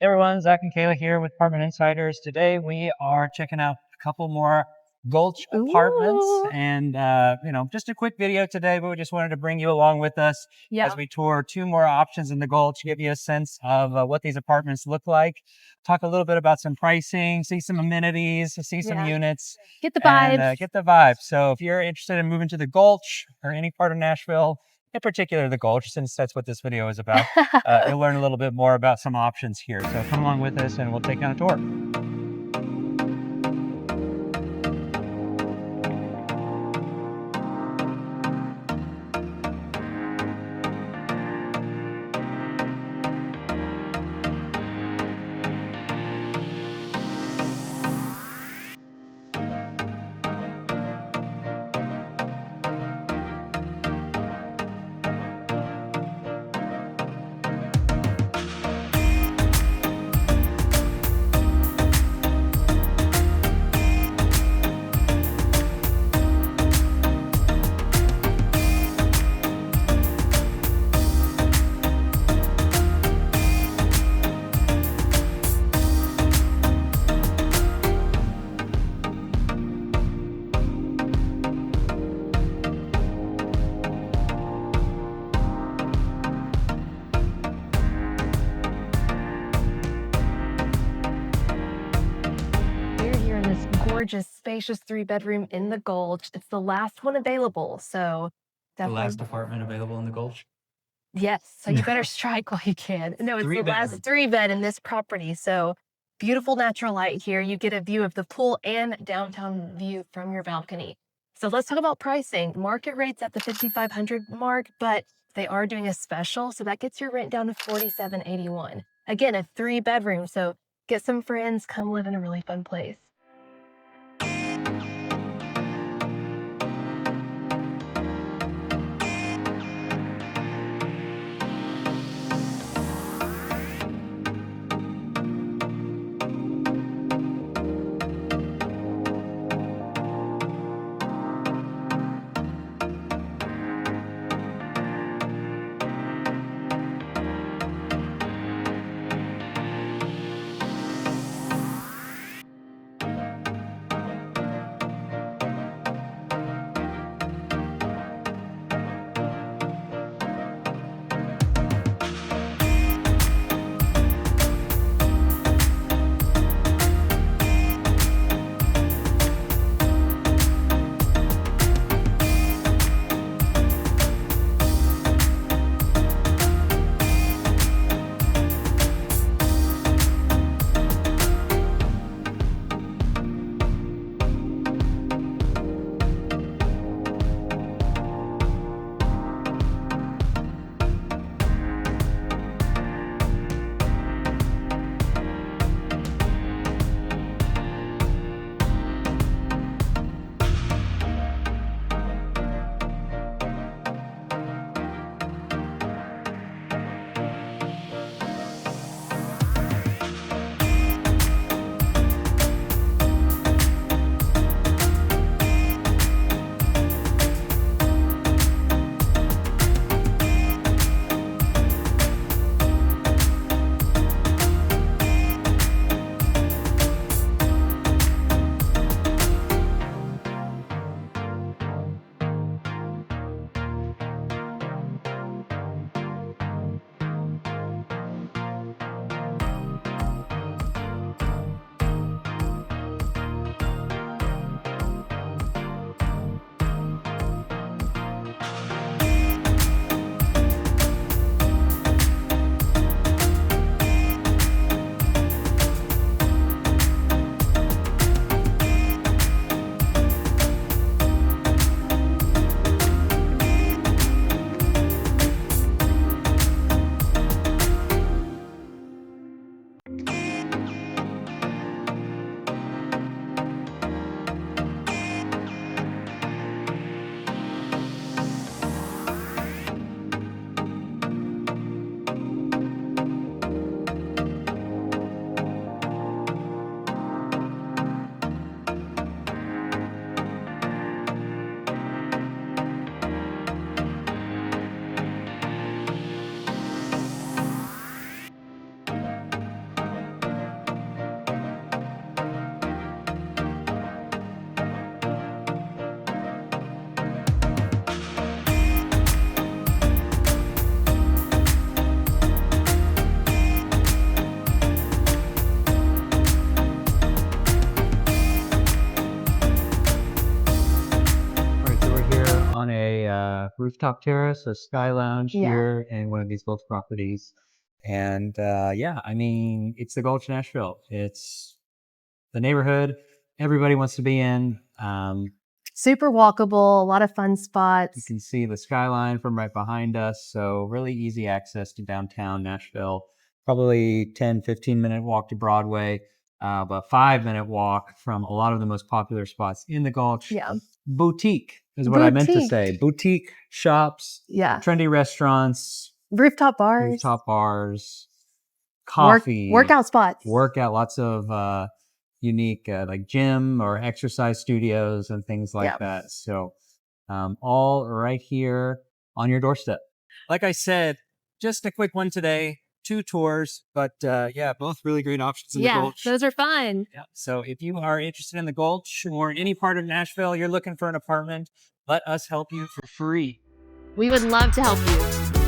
Hey everyone, Zach and Kayla here with Apartment Insiders. Today we are checking out a couple more Gulch apartments Ooh. and, just a quick video today, but we just wanted to bring you along with us as we tour two more options in the Gulch, give you a sense of what these apartments look like, talk a little bit about some pricing, see some amenities, see some units, Get the and vibes. get the vibe. So if you're interested in moving to the Gulch or any part of Nashville, in particular the Gulch, since that's what this video is about, you'll learn a little bit more about some options here. So come along with us and we'll take you on a tour. We're here in this gorgeous, spacious 3-bedroom in the Gulch. It's the last one available, so The definitely. last apartment available in the Gulch? Yes, so you better strike while you can. No, it's the 3-bed. last 3-bed in this property. So beautiful natural light here. You get a view of the pool and downtown view from your balcony. So let's talk about pricing. Market rates at the 5,500 mark, but they are doing a special, so that gets your rent down to $47.81. Again, a 3-bedroom, so get some friends, come live in a really fun place. rooftop terrace, a sky lounge Yeah. here in one of these Gulch properties. And yeah, I mean, it's the Gulch Nashville. It's the neighborhood everybody wants to be in. Super walkable, a lot of fun You spots. can see the skyline from right behind us. So really easy access to downtown Nashville. Probably 10-15 minute walk to Broadway, but 5 minute walk from a lot of the most popular spots in the Gulch. Yeah. Boutique is what I meant to Boutique. say. Boutique shops, Yeah. trendy restaurants, Rooftop bars. rooftop bars, coffee, workout spots. lots of unique like gym or exercise studios and things like that. So all right here on your doorstep. Like I said, just a quick one today. 2 tours, but yeah, both really great options in the Gulch. Those are fun. Yeah. So if you are interested in the Gulch or any part of Nashville, you're looking for an apartment, let us help you for free. We would love to help you.